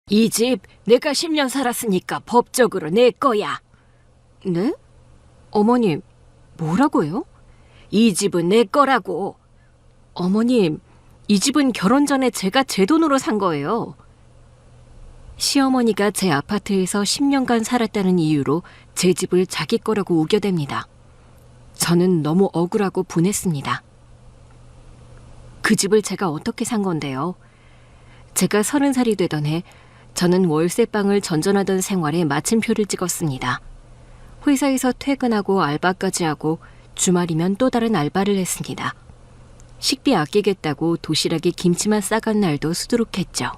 이 집 내가 10년 살았으니까 법적으로 내 거야. 네? 어머님, 뭐라고요? 이 집은 내 거라고. 어머님, 이 집은 결혼 전에 제가 제 돈으로 산 거예요. 시어머니가 제 아파트에서 10년간 살았다는 이유로 제 집을 자기 거라고 우겨댑니다. 저는 너무 억울하고 분했습니다. 그 집을 제가 어떻게 산 건데요? 제가 30살이 되던 해 저는 월세방을 전전하던 생활에 마침표를 찍었습니다. 회사에서 퇴근하고 알바까지 하고 주말이면 또 다른 알바를 했습니다. 식비 아끼겠다고 도시락에 김치만 싸간 날도 수두룩했죠.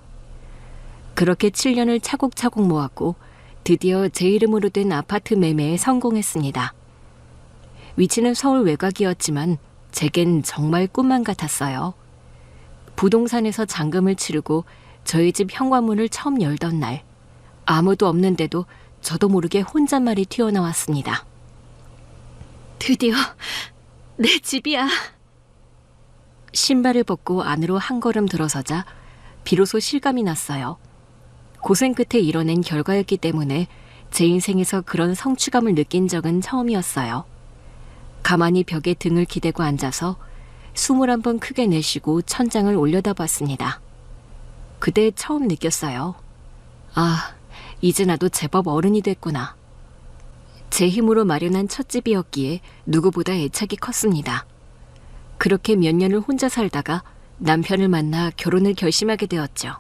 그렇게 7년을 차곡차곡 모았고 드디어 제 이름으로 된 아파트 매매에 성공했습니다. 위치는 서울 외곽이었지만 제겐 정말 꿈만 같았어요. 부동산에서 잔금을 치르고 저희 집 현관문을 처음 열던 날, 아무도 없는데도 저도 모르게 혼잣말이 튀어나왔습니다. 드디어 내 집이야. 신발을 벗고 안으로 한 걸음 들어서자 비로소 실감이 났어요. 고생 끝에 이뤄낸 결과였기 때문에 제 인생에서 그런 성취감을 느낀 적은 처음이었어요. 가만히 벽에 등을 기대고 앉아서 숨을 한번 크게 내쉬고 천장을 올려다봤습니다. 그때 처음 느꼈어요. 아, 이제 나도 제법 어른이 됐구나. 제 힘으로 마련한 첫 집이었기에 누구보다 애착이 컸습니다. 그렇게 몇 년을 혼자 살다가 남편을 만나 결혼을 결심하게 되었죠.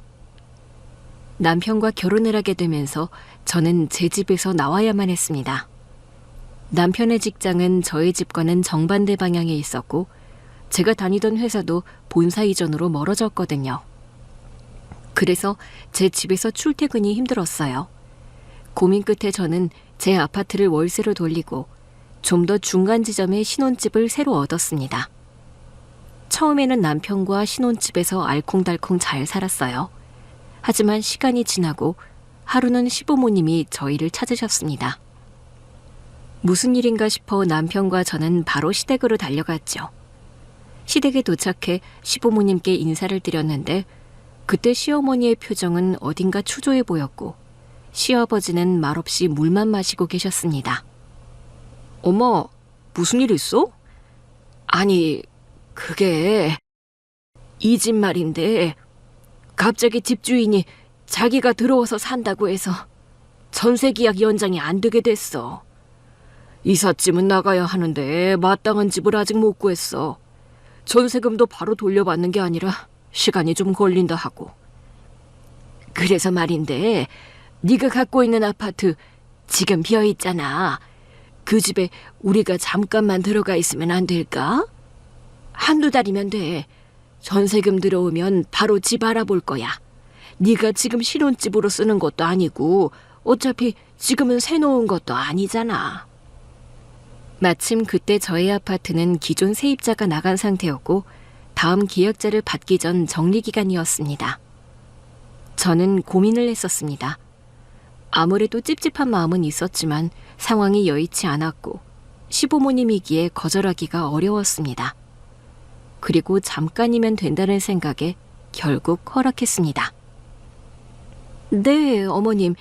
남편과 결혼을 하게 되면서 저는 제 집에서 나와야만 했습니다. 남편의 직장은 저희 집과는 정반대 방향에 있었고 제가 다니던 회사도 본사 이전으로 멀어졌거든요. 그래서 제 집에서 출퇴근이 힘들었어요. 고민 끝에 저는 제 아파트를 월세로 돌리고 좀 더 중간 지점에 신혼집을 새로 얻었습니다. 처음에는 남편과 신혼집에서 알콩달콩 잘 살았어요. 하지만 시간이 지나고 하루는 시부모님이 저희를 찾으셨습니다. 무슨 일인가 싶어 남편과 저는 바로 시댁으로 달려갔죠. 시댁에 도착해 시부모님께 인사를 드렸는데 그때 시어머니의 표정은 어딘가 초조해 보였고 시아버지는 말없이 물만 마시고 계셨습니다. 엄마, 무슨 일 있어? 아니, 그게 이 집 말인데 갑자기 집주인이 자기가 들어와서 산다고 해서 전세 계약 연장이 안 되게 됐어. 이삿짐은 나가야 하는데 마땅한 집을 아직 못 구했어. 전세금도 바로 돌려받는 게 아니라 시간이 좀 걸린다 하고. 그래서 말인데 네가 갖고 있는 아파트 지금 비어있잖아. 그 집에 우리가 잠깐만 들어가 있으면 안 될까? 한두 달이면 돼. 전세금 들어오면 바로 집 알아볼 거야. 네가 지금 신혼집으로 쓰는 것도 아니고 어차피 지금은 새 놓은 것도 아니잖아. 마침 그때 저희 아파트는 기존 세입자가 나간 상태였고 다음 계약자를 받기 전 정리기간이었습니다. 저는 고민을 했었습니다. 아무래도 찝찝한 마음은 있었지만 상황이 여의치 않았고 시부모님이기에 거절하기가 어려웠습니다. 그리고 잠깐이면 된다는 생각에 결국 허락했습니다. 네, 어머님.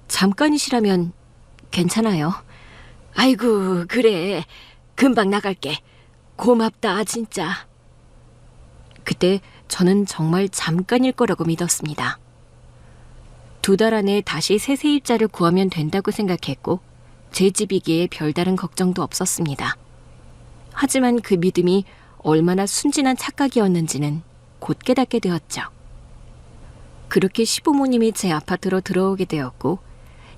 잠깐이시라면 괜찮아요. 아이고, 그래. 금방 나갈게. 고맙다, 진짜. 그때 저는 정말 잠깐일 거라고 믿었습니다. 2달 안에 다시 새 세입자를 구하면 된다고 생각했고 제 집이기에 별다른 걱정도 없었습니다. 하지만 그 믿음이 얼마나 순진한 착각이었는지는 곧 깨닫게 되었죠. 그렇게 시부모님이 제 아파트로 들어오게 되었고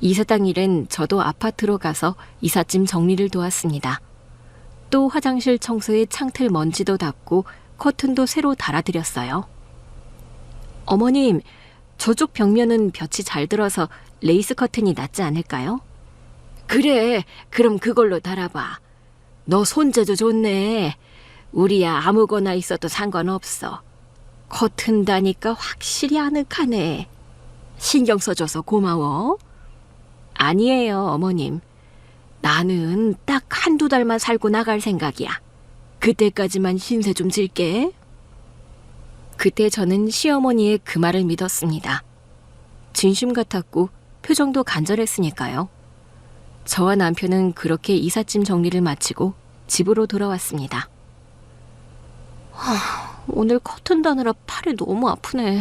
이사 당일엔 저도 아파트로 가서 이삿짐 정리를 도왔습니다. 또 화장실 청소에 창틀 먼지도 닦고 커튼도 새로 달아드렸어요. 어머님, 저쪽 벽면은 볕이 잘 들어서 레이스 커튼이 낫지 않을까요? 그래, 그럼 그걸로 달아봐. 너 손재주 좋네. 우리야 아무거나 있어도 상관없어. 커튼 다니까 확실히 아늑하네. 신경 써줘서 고마워. 아니에요, 어머님. 나는 딱 한두 달만 살고 나갈 생각이야. 그때까지만 신세 좀 질게. 그때 저는 시어머니의 그 말을 믿었습니다. 진심 같았고 표정도 간절했으니까요. 저와 남편은 그렇게 이삿짐 정리를 마치고 집으로 돌아왔습니다. 오늘 커튼 다느라 팔이 너무 아프네.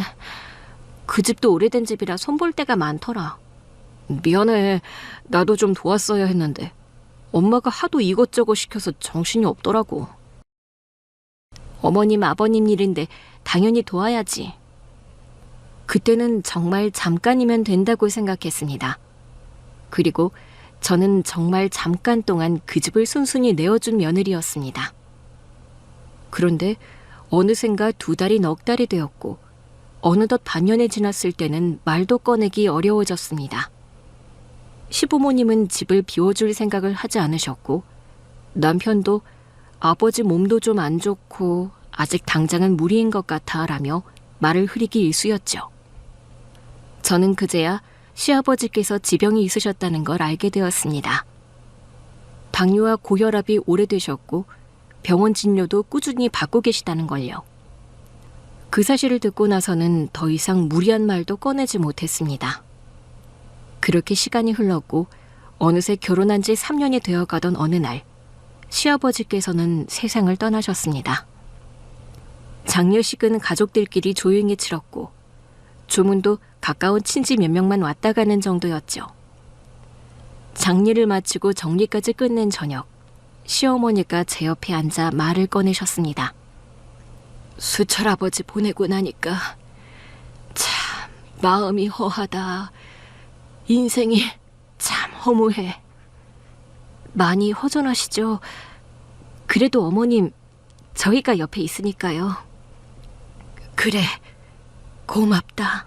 그 집도 오래된 집이라 손볼 데가 많더라. 미안해. 나도 좀 도왔어야 했는데 엄마가 하도 이것저것 시켜서 정신이 없더라고. 어머님, 아버님 일인데 당연히 도와야지. 그때는 정말 잠깐이면 된다고 생각했습니다. 그리고 저는 정말 잠깐 동안 그 집을 순순히 내어준 며느리였습니다. 그런데 어느샌가 2달이 넉 달이 되었고 어느덧 반년이 지났을 때는 말도 꺼내기 어려워졌습니다. 시부모님은 집을 비워줄 생각을 하지 않으셨고 남편도 아버지 몸도 좀 안 좋고 아직 당장은 무리인 것 같아 라며 말을 흐리기 일쑤였죠. 저는 그제야 시아버지께서 지병이 있으셨다는 걸 알게 되었습니다. 당뇨와 고혈압이 오래되셨고 병원 진료도 꾸준히 받고 계시다는 걸요. 그 사실을 듣고 나서는 더 이상 무리한 말도 꺼내지 못했습니다. 그렇게 시간이 흘렀고 어느새 결혼한 지 3년이 되어가던 어느 날 시아버지께서는 세상을 떠나셨습니다. 장례식은 가족들끼리 조용히 치렀고 조문도 가까운 친지 몇 명만 왔다 가는 정도였죠. 장례를 마치고 정리까지 끝낸 저녁, 시어머니가 제 옆에 앉아 말을 꺼내셨습니다. 수철아버지 보내고 나니까 참 마음이 허하다. 인생이 참 허무해. 많이 허전하시죠? 그래도 어머님, 저희가 옆에 있으니까요. 그래, 고맙다.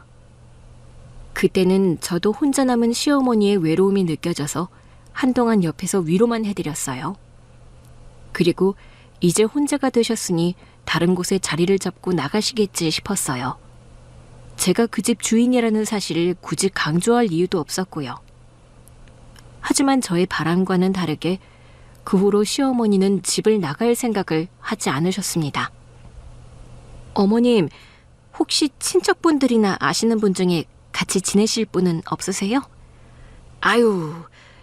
그때는 저도 혼자 남은 시어머니의 외로움이 느껴져서 한동안 옆에서 위로만 해드렸어요. 그리고 이제 혼자가 되셨으니 다른 곳에 자리를 잡고 나가시겠지 싶었어요. 제가 그 집 주인이라는 사실을 굳이 강조할 이유도 없었고요. 하지만 저의 바람과는 다르게 그 후로 시어머니는 집을 나갈 생각을 하지 않으셨습니다. 어머님, 혹시 친척분들이나 아시는 분 중에 같이 지내실 분은 없으세요? 아유,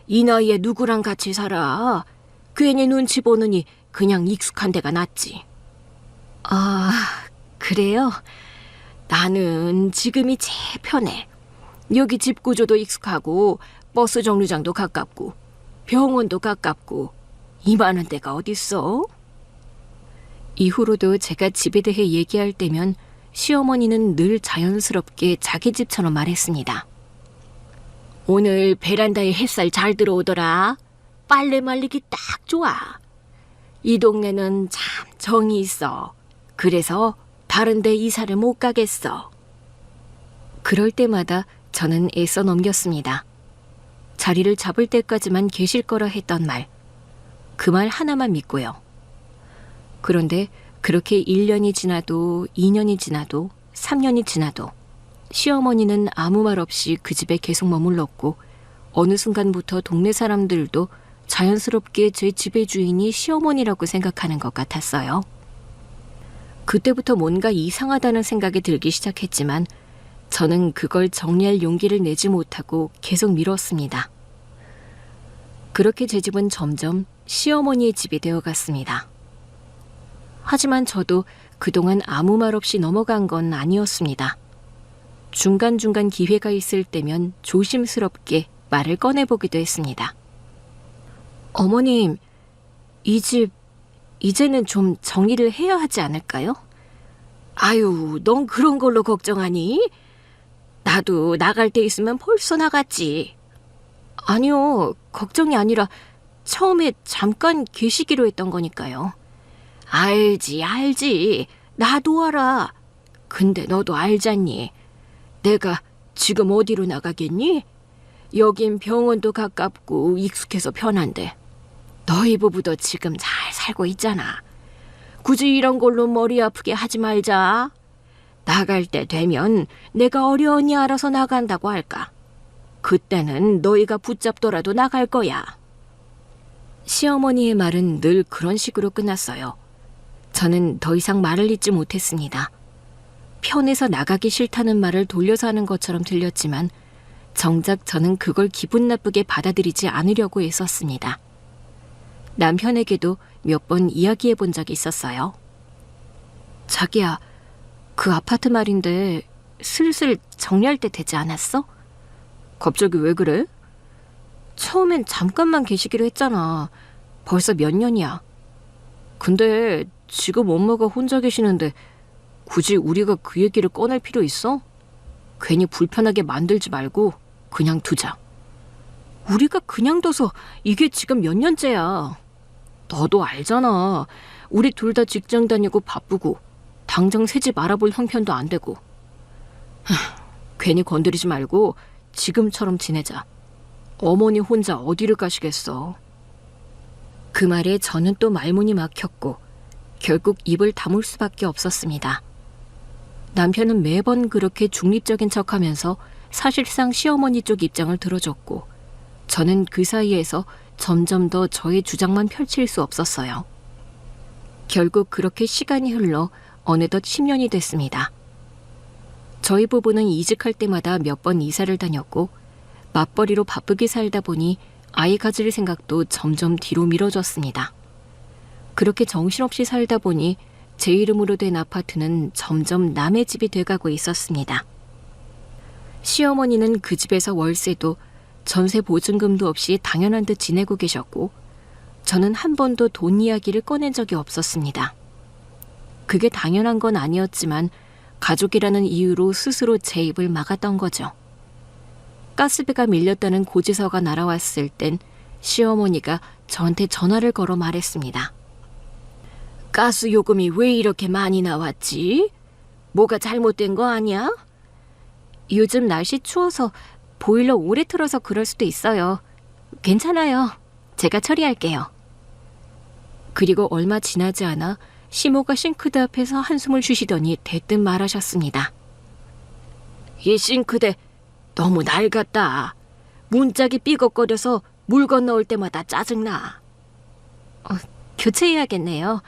이 나이에 누구랑 같이 살아? 괜히 눈치 보느니 그냥 익숙한 데가 낫지. 아, 그래요? 나는 지금이 제일 편해. 여기 집 구조도 익숙하고 버스 정류장도 가깝고 병원도 가깝고 이만한 데가 어딨어? 이후로도 제가 집에 대해 얘기할 때면 시어머니는 늘 자연스럽게 자기 집처럼 말했습니다. 오늘 베란다에 햇살 잘 들어오더라. 빨래 말리기 딱 좋아. 이 동네는 참 정이 있어. 그래서 다른 데 이사를 못 가겠어. 그럴 때마다 저는 애써 넘겼습니다. 자리를 잡을 때까지만 계실 거라 했던 말. 그 말 하나만 믿고요. 그런데 그렇게 1년이 지나도 2년이 지나도 3년이 지나도 시어머니는 아무 말 없이 그 집에 계속 머물렀고 어느 순간부터 동네 사람들도 자연스럽게 제 집의 주인이 시어머니라고 생각하는 것 같았어요. 그때부터 뭔가 이상하다는 생각이 들기 시작했지만 저는 그걸 정리할 용기를 내지 못하고 계속 미뤘습니다. 그렇게 제 집은 점점 시어머니의 집이 되어갔습니다. 하지만 저도 그동안 아무 말 없이 넘어간 건 아니었습니다. 중간중간 기회가 있을 때면 조심스럽게 말을 꺼내보기도 했습니다. 어머님, 이 집 이제는 좀 정리를 해야 하지 않을까요? 아유, 넌 그런 걸로 걱정하니? 나도 나갈 때 있으면 벌써 나갔지. 아니요, 걱정이 아니라 처음에 잠깐 계시기로 했던 거니까요. 알지. 나도 알아. 근데 너도 알잖니. 내가 지금 어디로 나가겠니? 여긴 병원도 가깝고 익숙해서 편한데 너희 부부도 지금 잘 살고 있잖아. 굳이 이런 걸로 머리 아프게 하지 말자. 나갈 때 되면 내가 어려우니 알아서 나간다고 할까. 그때는 너희가 붙잡더라도 나갈 거야. 시어머니의 말은 늘 그런 식으로 끝났어요. 저는 더 이상 말을 잇지 못했습니다. 편해서 나가기 싫다는 말을 돌려서 하는 것처럼 들렸지만 정작 저는 그걸 기분 나쁘게 받아들이지 않으려고 애썼습니다. 남편에게도 몇 번 이야기해 본 적이 있었어요. 자기야, 그 아파트 말인데 슬슬 정리할 때 되지 않았어? 갑자기 왜 그래? 처음엔 잠깐만 계시기로 했잖아. 벌써 몇 년이야. 근데 지금 엄마가 혼자 계시는데 굳이 우리가 그 얘기를 꺼낼 필요 있어? 괜히 불편하게 만들지 말고 그냥 두자. 우리가 그냥 둬서 이게 지금 몇 년째야. 너도 알잖아. 우리 둘 다 직장 다니고 바쁘고 당장 새 집 알아볼 형편도 안 되고. 괜히 건드리지 말고 지금처럼 지내자. 어머니 혼자 어디를 가시겠어. 그 말에 저는 또 말문이 막혔고 결국 입을 다물 수밖에 없었습니다. 남편은 매번 그렇게 중립적인 척하면서 사실상 시어머니 쪽 입장을 들어줬고 저는 그 사이에서 점점 더 저의 주장만 펼칠 수 없었어요. 결국 그렇게 시간이 흘러 어느덧 10년이 됐습니다. 저희 부부는 이직할 때마다 몇 번 이사를 다녔고 맞벌이로 바쁘게 살다 보니 아이 가질 생각도 점점 뒤로 미뤄졌습니다. 그렇게 정신없이 살다 보니 제 이름으로 된 아파트는 점점 남의 집이 돼가고 있었습니다. 시어머니는 그 집에서 월세도 전세 보증금도 없이 당연한 듯 지내고 계셨고 저는 한 번도 돈 이야기를 꺼낸 적이 없었습니다. 그게 당연한 건 아니었지만 가족이라는 이유로 스스로 제 입을 막았던 거죠. 가스비가 밀렸다는 고지서가 날아왔을 땐 시어머니가 저한테 전화를 걸어 말했습니다. 가스 요금이 왜 이렇게 많이 나왔지? 뭐가 잘못된 거 아니야? 요즘 날씨 추워서 보일러 오래 틀어서 그럴 수도 있어요. 괜찮아요. 제가 처리할게요. 그리고 얼마 지나지 않아 시모가 싱크대 앞에서 한숨을 쉬시더니 대뜸 말하셨습니다. 이 싱크대 너무 낡았다. 문짝이 삐걱거려서 물 건너올 때마다 짜증나. 교체해야겠네요.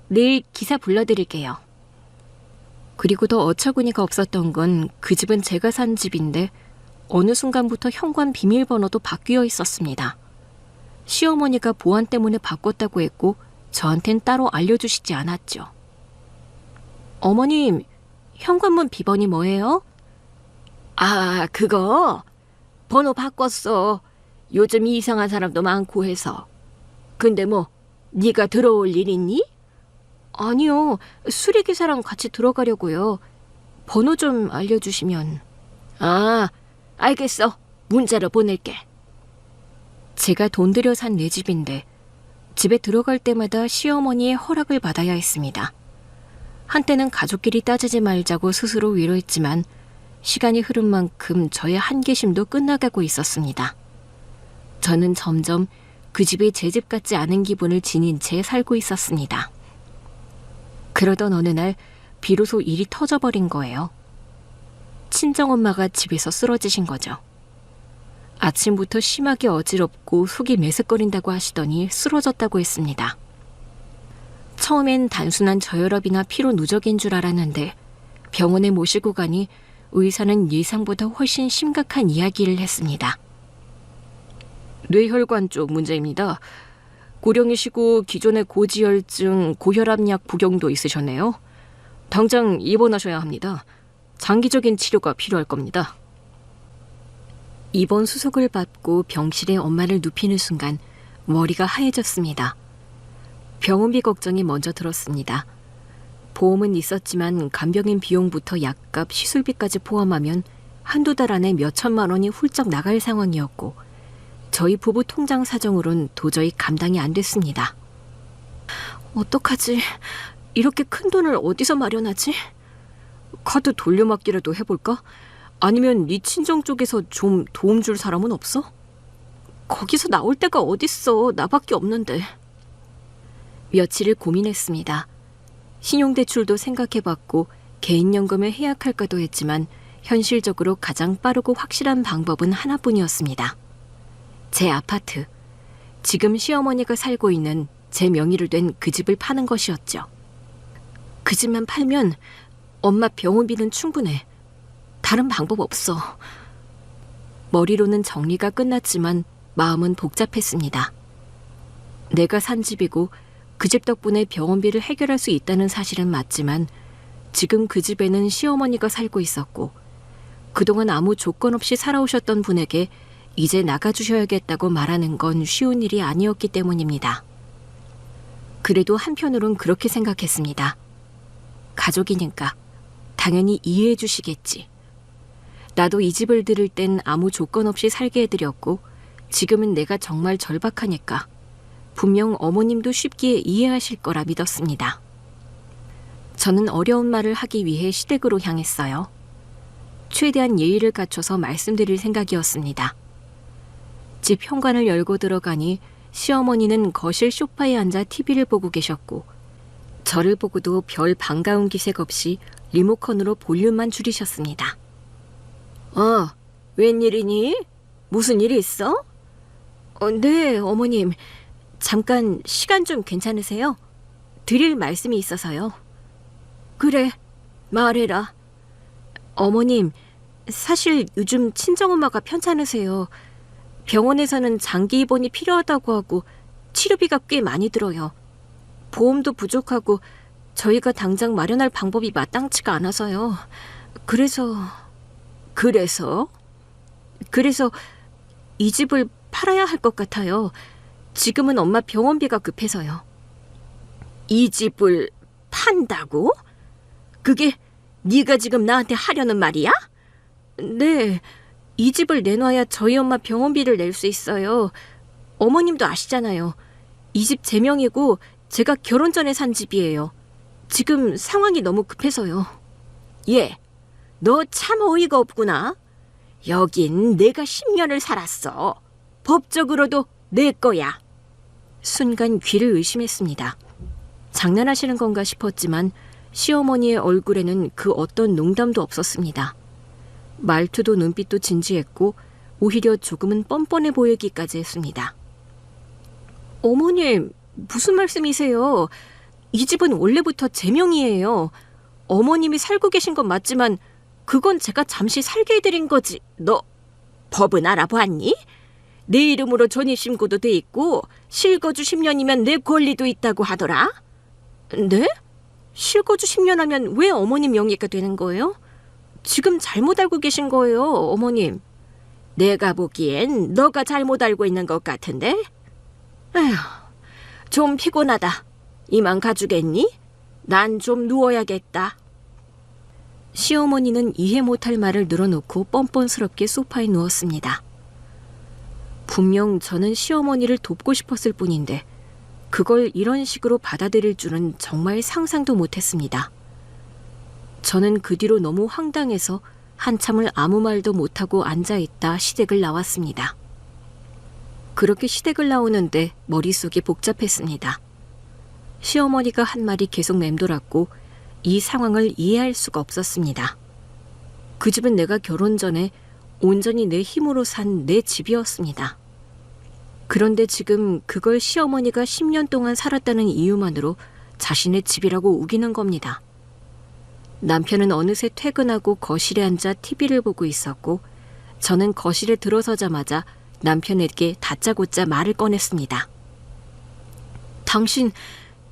내일 기사 불러드릴게요. 그리고 더 어처구니가 없었던 건 그 집은 제가 산 집인데 어느 순간부터 현관 비밀번호도 바뀌어 있었습니다. 시어머니가 보안 때문에 바꿨다고 했고 저한텐 따로 알려주시지 않았죠. 어머님, 현관문 비번이 뭐예요? 아, 그거? 번호 바꿨어. 요즘 이상한 사람도 많고 해서. 근데 뭐 네가 들어올 일 있니? 아니요, 수리기사랑 같이 들어가려고요. 번호 좀 알려주시면. 아, 알겠어. 문자로 보낼게. 제가 돈 들여 산 내 집인데 집에 들어갈 때마다 시어머니의 허락을 받아야 했습니다. 한때는 가족끼리 따지지 말자고 스스로 위로했지만 시간이 흐른 만큼 저의 한계심도 끝나가고 있었습니다. 저는 점점 그 집이 제 집 같지 않은 기분을 지닌 채 살고 있었습니다. 그러던 어느 날 비로소 일이 터져버린 거예요. 친정엄마가 집에서 쓰러지신 거죠. 아침부터 심하게 어지럽고 속이 메스꺼린다고 하시더니 쓰러졌다고 했습니다. 처음엔 단순한 저혈압이나 피로 누적인 줄 알았는데 병원에 모시고 가니 의사는 예상보다 훨씬 심각한 이야기를 했습니다. 뇌혈관 쪽 문제입니다. 고령이시고 기존에 고지혈증, 고혈압약 복용도 있으셨네요. 당장 입원하셔야 합니다. 장기적인 치료가 필요할 겁니다. 입원 수속을 받고 병실에 엄마를 눕히는 순간 머리가 하얘졌습니다. 병원비 걱정이 먼저 들었습니다. 보험은 있었지만 간병인 비용부터 약값, 시술비까지 포함하면 한두 달 안에 몇 천만 원이 훌쩍 나갈 상황이었고 저희 부부 통장 사정으론 도저히 감당이 안 됐습니다. 어떡하지? 이렇게 큰 돈을 어디서 마련하지? 카드 돌려막기라도 해볼까? 아니면 네 친정 쪽에서 좀 도움 줄 사람은 없어? 거기서 나올 데가 어딨어. 나밖에 없는데. 며칠을 고민했습니다. 신용대출도 생각해봤고 개인연금을 해약할까도 했지만 현실적으로 가장 빠르고 확실한 방법은 하나뿐이었습니다. 제 아파트, 지금 시어머니가 살고 있는 제 명의로 된 그 집을 파는 것이었죠. 그 집만 팔면 엄마 병원비는 충분해. 다른 방법 없어. 머리로는 정리가 끝났지만 마음은 복잡했습니다. 내가 산 집이고 그 집 덕분에 병원비를 해결할 수 있다는 사실은 맞지만 지금 그 집에는 시어머니가 살고 있었고 그동안 아무 조건 없이 살아오셨던 분에게 이제 나가주셔야겠다고 말하는 건 쉬운 일이 아니었기 때문입니다. 그래도 한편으론 그렇게 생각했습니다. 가족이니까 당연히 이해해 주시겠지. 나도 이 집을 들을 땐 아무 조건 없이 살게 해드렸고 지금은 내가 정말 절박하니까 분명 어머님도 쉽게 이해하실 거라 믿었습니다. 저는 어려운 말을 하기 위해 시댁으로 향했어요. 최대한 예의를 갖춰서 말씀드릴 생각이었습니다. 집 현관을 열고 들어가니 시어머니는 거실 소파에 앉아 TV를 보고 계셨고 저를 보고도 별 반가운 기색 없이 리모컨으로 볼륨만 줄이셨습니다. 웬일이니? 무슨 일이 있어? 네, 어머님. 잠깐 시간 좀 괜찮으세요? 드릴 말씀이 있어서요. 그래, 말해라. 어머님, 사실 요즘 친정엄마가 편찮으세요. 병원에서는 장기 입원이 필요하다고 하고 치료비가 꽤 많이 들어요. 보험도 부족하고 저희가 당장 마련할 방법이 마땅치가 않아서요. 그래서 이 집을 팔아야 할 것 같아요. 지금은 엄마 병원비가 급해서요. 이 집을 판다고? 그게 네가 지금 나한테 하려는 말이야? 네, 이 집을 내놔야 저희 엄마 병원비를 낼 수 있어요. 어머님도 아시잖아요. 이 집 제 명이고 제가 결혼 전에 산 집이에요. 지금 상황이 너무 급해서요. 너 참 어이가 없구나. 여긴 내가 10년을 살았어. 법적으로도 내 거야. 순간 귀를 의심했습니다. 장난하시는 건가 싶었지만 시어머니의 얼굴에는 그 어떤 농담도 없었습니다. 말투도 눈빛도 진지했고 오히려 조금은 뻔뻔해 보이기까지 했습니다. 어머님, 무슨 말씀이세요? 이 집은 원래부터 제 명의예요. 어머님이 살고 계신 건 맞지만 그건 제가 잠시 살게 해드린 거지. 너 법은 알아봤니? 내 이름으로 전입신고도 돼 있고 실거주 10년이면 내 권리도 있다고 하더라. 네? 실거주 10년 하면 왜 어머님 명의가 되는 거예요? 지금 잘못 알고 계신 거예요, 어머님. 내가 보기엔 너가 잘못 알고 있는 것 같은데? 에휴, 좀 피곤하다. 이만 가주겠니? 난 좀 누워야겠다. 시어머니는 이해 못할 말을 늘어놓고 뻔뻔스럽게 소파에 누웠습니다. 분명 저는 시어머니를 돕고 싶었을 뿐인데 그걸 이런 식으로 받아들일 줄은 정말 상상도 못했습니다. 저는 그 뒤로 너무 황당해서 한참을 아무 말도 못하고 앉아있다 시댁을 나왔습니다. 그렇게 시댁을 나오는데 머릿속이 복잡했습니다. 시어머니가 한 말이 계속 맴돌았고 이 상황을 이해할 수가 없었습니다. 그 집은 내가 결혼 전에 온전히 내 힘으로 산 내 집이었습니다. 그런데 지금 그걸 시어머니가 10년 동안 살았다는 이유만으로 자신의 집이라고 우기는 겁니다. 남편은 어느새 퇴근하고 거실에 앉아 TV를 보고 있었고 저는 거실에 들어서자마자 남편에게 다짜고짜 말을 꺼냈습니다. 당신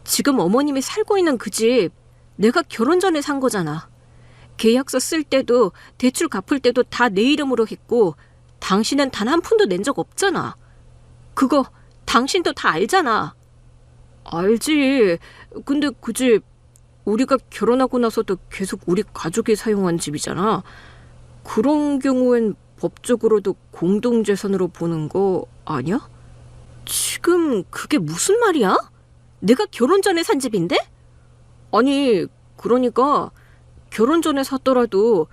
지금 어머님이 살고 있는 그 집 내가 결혼 전에 산 거잖아. 계약서 쓸 때도 대출 갚을 때도 다 내 이름으로 했고 당신은 단 한 푼도 낸 적 없잖아. 그거 당신도 다 알잖아. 알지. 근데 그 집 우리가 결혼하고 나서도 계속 우리 가족이 사용한 집이잖아. 그런 경우엔 법적으로도 공동재산으로 보는 거 아니야? 지금 그게 무슨 말이야? 내가 결혼 전에 산 집인데? 아니, 그러니까 결혼 전에 샀더라도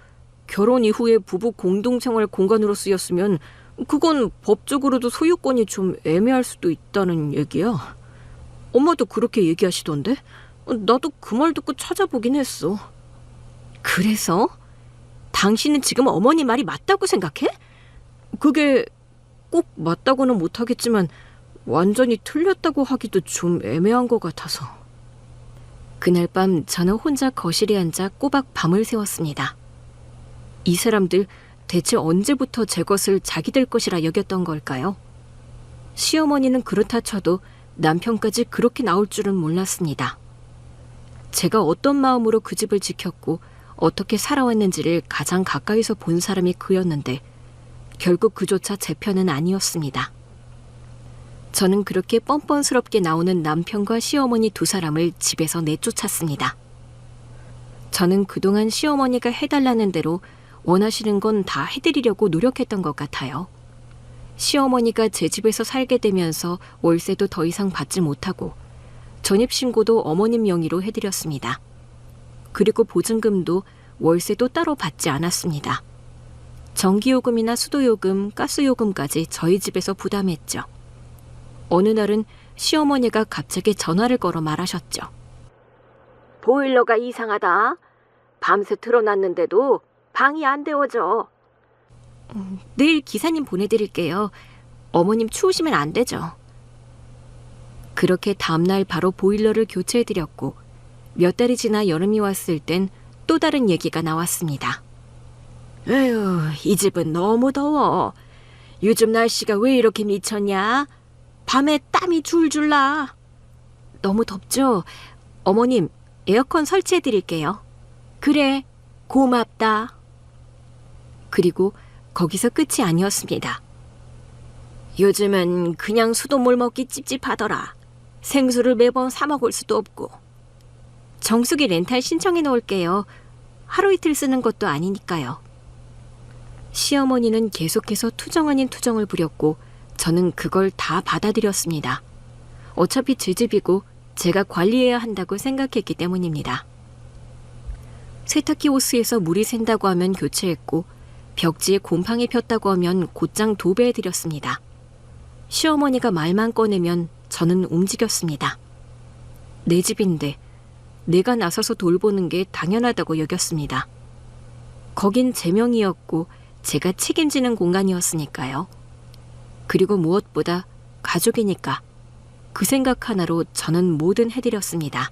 결혼 이후에 부부 공동생활 공간으로 쓰였으면 그건 법적으로도 소유권이 좀 애매할 수도 있다는 얘기야. 엄마도 그렇게 얘기하시던데? 나도 그 말 듣고 찾아보긴 했어. 그래서? 당신은 지금 어머니 말이 맞다고 생각해? 그게 꼭 맞다고는 못하겠지만 완전히 틀렸다고 하기도 좀 애매한 것 같아서. 그날 밤 저는 혼자 거실에 앉아 꼬박 밤을 새웠습니다. 이 사람들 대체 언제부터 제 것을 자기들 것이라 여겼던 걸까요? 시어머니는 그렇다 쳐도 남편까지 그렇게 나올 줄은 몰랐습니다. 제가 어떤 마음으로 그 집을 지켰고 어떻게 살아왔는지를 가장 가까이서 본 사람이 그였는데 결국 그조차 제 편은 아니었습니다. 저는 그렇게 뻔뻔스럽게 나오는 남편과 시어머니 두 사람을 집에서 내쫓았습니다. 저는 그동안 시어머니가 해달라는 대로 원하시는 건 다 해드리려고 노력했던 것 같아요. 시어머니가 제 집에서 살게 되면서 월세도 더 이상 받지 못하고 전입신고도 어머님 명의로 해드렸습니다. 그리고 보증금도 월세도 따로 받지 않았습니다. 전기요금이나 수도요금, 가스요금까지 저희 집에서 부담했죠. 어느 날은 시어머니가 갑자기 전화를 걸어 말하셨죠. 보일러가 이상하다. 밤새 틀어놨는데도 방이 안 데워져. 내일 기사님 보내드릴게요. 어머님 추우시면 안 되죠. 그렇게 다음날 바로 보일러를 교체해드렸고 몇 달이 지나 여름이 왔을 땐 또 다른 얘기가 나왔습니다. 에휴, 이 집은 너무 더워. 요즘 날씨가 왜 이렇게 미쳤냐? 밤에 땀이 줄줄 나. 너무 덥죠? 어머님, 에어컨 설치해드릴게요. 그래, 고맙다. 그리고 거기서 끝이 아니었습니다. 요즘은 그냥 수돗물 먹기 찝찝하더라. 생수를 매번 사 먹을 수도 없고. 정수기 렌탈 신청해 놓을게요. 하루 이틀 쓰는 것도 아니니까요. 시어머니는 계속해서 투정 아닌 투정을 부렸고 저는 그걸 다 받아들였습니다. 어차피 제 집이고 제가 관리해야 한다고 생각했기 때문입니다. 세탁기 호스에서 물이 샌다고 하면 교체했고 벽지에 곰팡이 폈다고 하면 곧장 도배해드렸습니다. 시어머니가 말만 꺼내면 저는 움직였습니다. 내 집인데 내가 나서서 돌보는 게 당연하다고 여겼습니다. 거긴 제 명이었고 제가 책임지는 공간이었으니까요. 그리고 무엇보다 가족이니까 그 생각 하나로 저는 뭐든 해드렸습니다.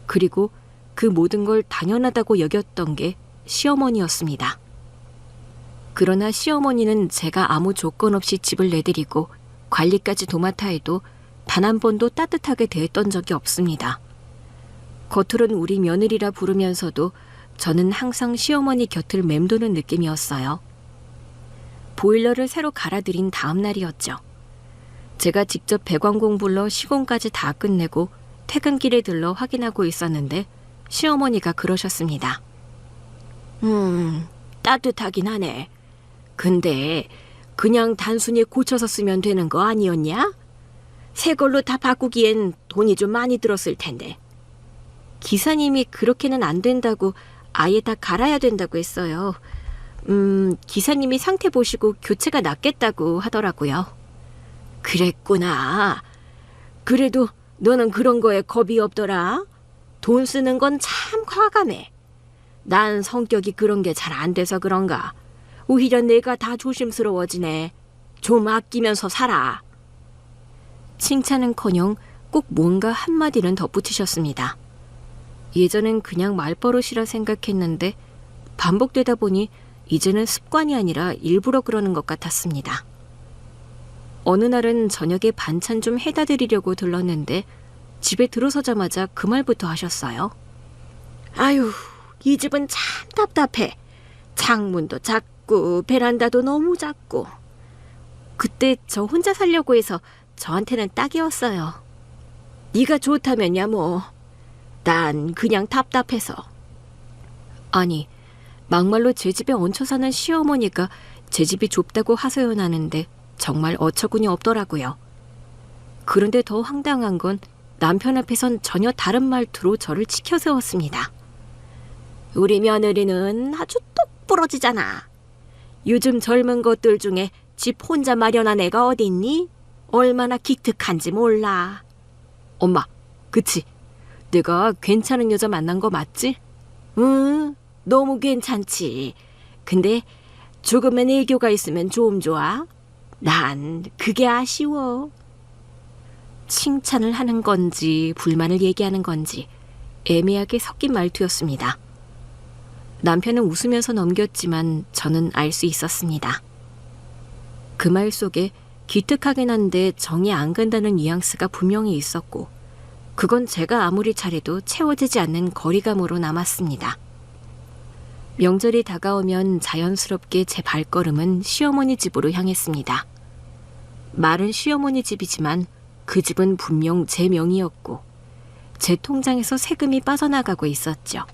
그리고 그 모든 걸 당연하다고 여겼던 게 시어머니였습니다. 그러나 시어머니는 제가 아무 조건 없이 집을 내드리고 관리까지 도맡아 해도 단 한 번도 따뜻하게 대했던 적이 없습니다. 겉으론 우리 며느리라 부르면서도 저는 항상 시어머니 곁을 맴도는 느낌이었어요. 보일러를 새로 갈아들인 다음 날이었죠. 제가 직접 배관공 불러 시공까지 다 끝내고 퇴근길에 들러 확인하고 있었는데 시어머니가 그러셨습니다. 따뜻하긴 하네. 근데 그냥 단순히 고쳐서 쓰면 되는 거 아니었냐? 새 걸로 다 바꾸기엔 돈이 좀 많이 들었을 텐데. 기사님이 그렇게는 안 된다고 아예 다 갈아야 된다고 했어요. 기사님이 상태 보시고 교체가 낫겠다고 하더라고요. 그랬구나. 그래도 너는 그런 거에 겁이 없더라. 돈 쓰는 건 참 과감해. 난 성격이 그런 게 잘 안 돼서 그런가. 오히려 내가 다 조심스러워지네. 좀 아끼면서 살아. 칭찬은커녕 꼭 뭔가 한마디는 덧붙이셨습니다. 예전엔 그냥 말버릇이라 생각했는데 반복되다 보니 이제는 습관이 아니라 일부러 그러는 것 같았습니다. 어느 날은 저녁에 반찬 좀 해다 드리려고 들렀는데 집에 들어서자마자 그 말부터 하셨어요. 아유, 이 집은 참 답답해. 창문도 작고 베란다도 너무 작고. 그때 저 혼자 살려고 해서 저한테는 딱이었어요. 네가 좋다면야 뭐. 난 그냥 답답해서. 아니, 막말로 제 집에 얹혀 사는 시어머니가 제 집이 좁다고 하소연하는데 정말 어처구니 없더라고요. 그런데 더 황당한 건 남편 앞에선 전혀 다른 말투로 저를 치켜세웠습니다. 우리 며느리는 아주 똑 부러지잖아. 요즘 젊은 것들 중에 집 혼자 마련한 애가 어디 있니? 얼마나 기특한지 몰라. 엄마, 그치? 내가 괜찮은 여자 만난 거 맞지? 응, 너무 괜찮지. 근데 조금은 애교가 있으면 좀 좋아. 난 그게 아쉬워. 칭찬을 하는 건지 불만을 얘기하는 건지 애매하게 섞인 말투였습니다. 남편은 웃으면서 넘겼지만 저는 알 수 있었습니다. 그 말 속에 기특하긴 한데 정이 안 간다는 뉘앙스가 분명히 있었고 그건 제가 아무리 잘해도 채워지지 않는 거리감으로 남았습니다. 명절이 다가오면 자연스럽게 제 발걸음은 시어머니 집으로 향했습니다. 말은 시어머니 집이지만 그 집은 분명 제 명의였고 제 통장에서 세금이 빠져나가고 있었죠.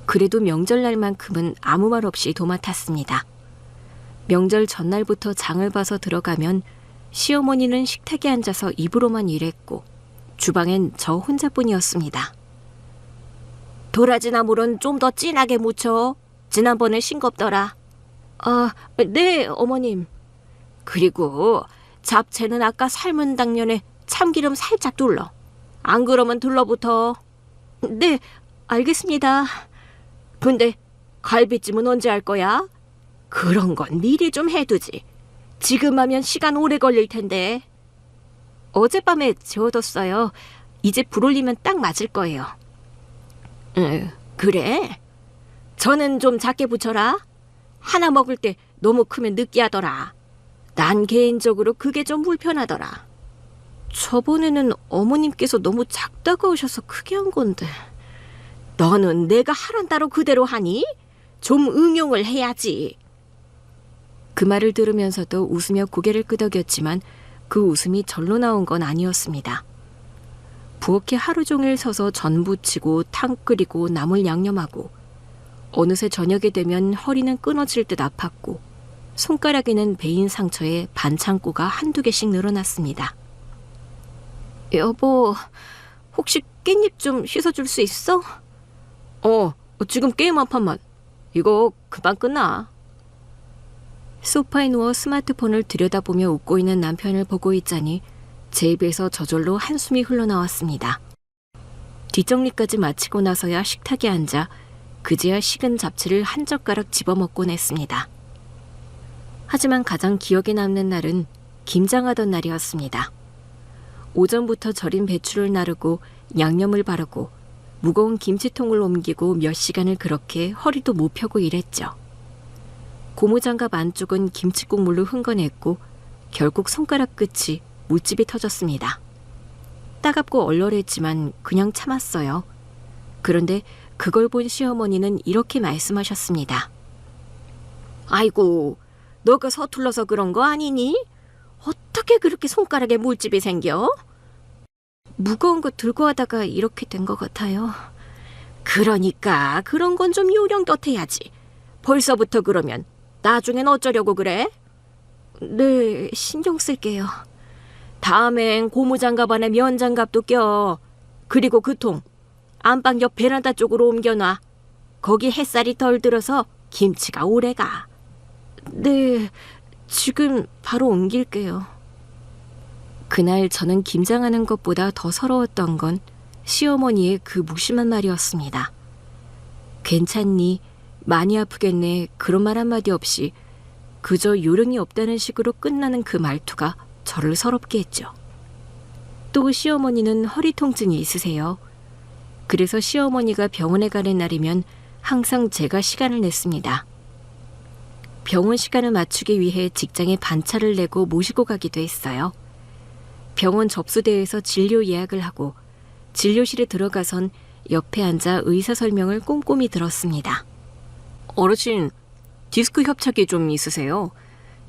그래도 명절날만큼은 아무 말 없이 도맡았습니다. 명절 전날부터 장을 봐서 들어가면 시어머니는 식탁에 앉아서 입으로만 일했고 주방엔 저 혼자뿐이었습니다. 도라지나물은 좀 더 진하게 무쳐. 지난번에 싱겁더라. 아, 네, 어머님. 그리고 잡채는 아까 삶은 당면에 참기름 살짝 둘러. 안 그러면 둘러붙어. 네, 알겠습니다. 근데 갈비찜은 언제 할 거야? 그런 건 미리 좀 해두지. 지금 하면 시간 오래 걸릴 텐데. 어젯밤에 재워뒀어요. 이제 불 올리면 딱 맞을 거예요. 그래? 저는 좀 작게 부쳐라. 하나 먹을 때 너무 크면 느끼하더라. 난 개인적으로 그게 좀 불편하더라. 저번에는 어머님께서 너무 작다고 하셔서 크게 한 건데. 너는 내가 하란다로 그대로 하니? 좀 응용을 해야지. 그 말을 들으면서도 웃으며 고개를 끄덕였지만 그 웃음이 절로 나온 건 아니었습니다. 부엌에 하루 종일 서서 전 부치고 탕 끓이고 나물 양념하고 어느새 저녁이 되면 허리는 끊어질 듯 아팠고 손가락에는 베인 상처에 반창고가 한두 개씩 늘어났습니다. 여보, 혹시 깻잎 좀 씻어줄 수 있어? 지금 게임 한 판만. 이거 금방 끝나. 소파에 누워 스마트폰을 들여다보며 웃고 있는 남편을 보고 있자니 제 입에서 저절로 한숨이 흘러나왔습니다. 뒷정리까지 마치고 나서야 식탁에 앉아 그제야 식은 잡채를 한 젓가락 집어먹곤 했습니다. 하지만 가장 기억에 남는 날은 김장하던 날이었습니다. 오전부터 절인 배추를 나르고 양념을 바르고 무거운 김치통을 옮기고 몇 시간을 그렇게 허리도 못 펴고 일했죠. 고무장갑 안쪽은 김치국물로 흥건했고 결국 손가락 끝이 물집이 터졌습니다. 따갑고 얼얼했지만 그냥 참았어요. 그런데 그걸 본 시어머니는 이렇게 말씀하셨습니다. 아이고, 너가 서툴러서 그런 거 아니니? 어떻게 그렇게 손가락에 물집이 생겨? 무거운 거 들고 하다가 이렇게 된 것 같아요. 그러니까 그런 건 좀 요령껏 해야지. 벌써부터 그러면 나중엔 어쩌려고 그래? 네, 신경 쓸게요. 다음엔 고무장갑 안에 면장갑도 껴. 그리고 그 통 안방 옆 베란다 쪽으로 옮겨놔. 거기 햇살이 덜 들어서 김치가 오래가. 네, 지금 바로 옮길게요. 그날 저는 김장하는 것보다 더 서러웠던 건 시어머니의 그 무심한 말이었습니다. 괜찮니? 많이 아프겠네. 그런 말 한마디 없이 그저 요령이 없다는 식으로 끝나는 그 말투가 저를 서럽게 했죠. 또 시어머니는 허리 통증이 있으세요. 그래서 시어머니가 병원에 가는 날이면 항상 제가 시간을 냈습니다. 병원 시간을 맞추기 위해 직장에 반차를 내고 모시고 가기도 했어요. 병원 접수대에서 진료 예약을 하고 진료실에 들어가선 옆에 앉아 의사 설명을 꼼꼼히 들었습니다. 어르신, 디스크 협착이 좀 있으세요.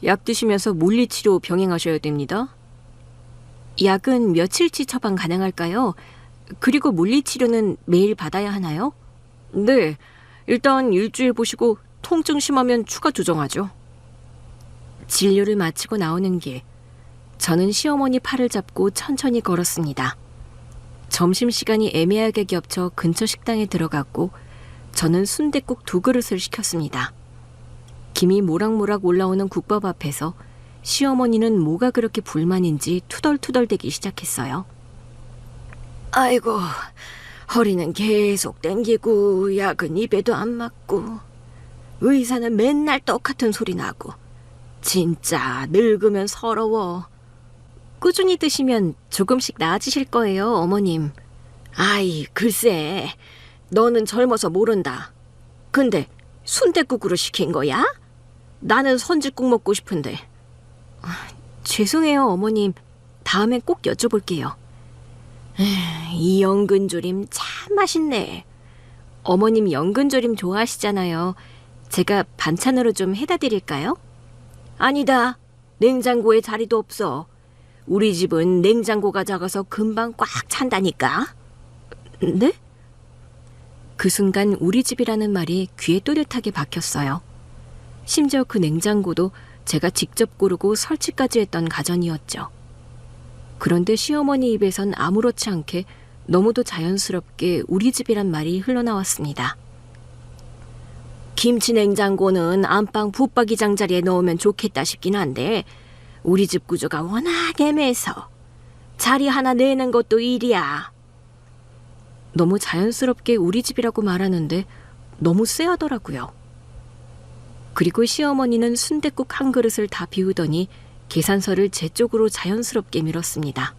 약 드시면서 물리치료 병행하셔야 됩니다. 약은 며칠치 처방 가능할까요? 그리고 물리치료는 매일 받아야 하나요? 네, 일단 일주일 보시고 통증 심하면 추가 조정하죠. 진료를 마치고 나오는 길, 저는 시어머니 팔을 잡고 천천히 걸었습니다. 점심시간이 애매하게 겹쳐 근처 식당에 들어갔고 저는 순댓국 2그릇을 시켰습니다. 김이 모락모락 올라오는 국밥 앞에서 시어머니는 뭐가 그렇게 불만인지 투덜투덜대기 시작했어요. 아이고, 허리는 계속 땡기고 약은 입에도 안 맞고 의사는 맨날 똑같은 소리 나고 진짜 늙으면 서러워. 꾸준히 드시면 조금씩 나아지실 거예요, 어머님. 아이, 글쎄, 너는 젊어서 모른다. 근데 순댓국으로 시킨 거야? 나는 선짓국 먹고 싶은데. 죄송해요, 어머님. 다음엔 꼭 여쭤볼게요. 이 연근조림 참 맛있네. 어머님 연근조림 좋아하시잖아요. 제가 반찬으로 좀 해다 드릴까요? 아니다. 냉장고에 자리도 없어. 우리 집은 냉장고가 작아서 금방 꽉 찬다니까. 네? 그 순간 우리 집이라는 말이 귀에 또렷하게 박혔어요. 심지어 그 냉장고도 제가 직접 고르고 설치까지 했던 가전이었죠. 그런데 시어머니 입에선 아무렇지 않게 너무도 자연스럽게 우리 집이란 말이 흘러나왔습니다. 김치 냉장고는 안방 붙박이장 자리에 넣으면 좋겠다 싶긴 한데 우리 집 구조가 워낙 애매해서 자리 하나 내는 것도 일이야. 너무 자연스럽게 우리 집이라고 말하는데 너무 쎄하더라고요. 그리고 시어머니는 순댓국 한 그릇을 다 비우더니 계산서를 제 쪽으로 자연스럽게 밀었습니다.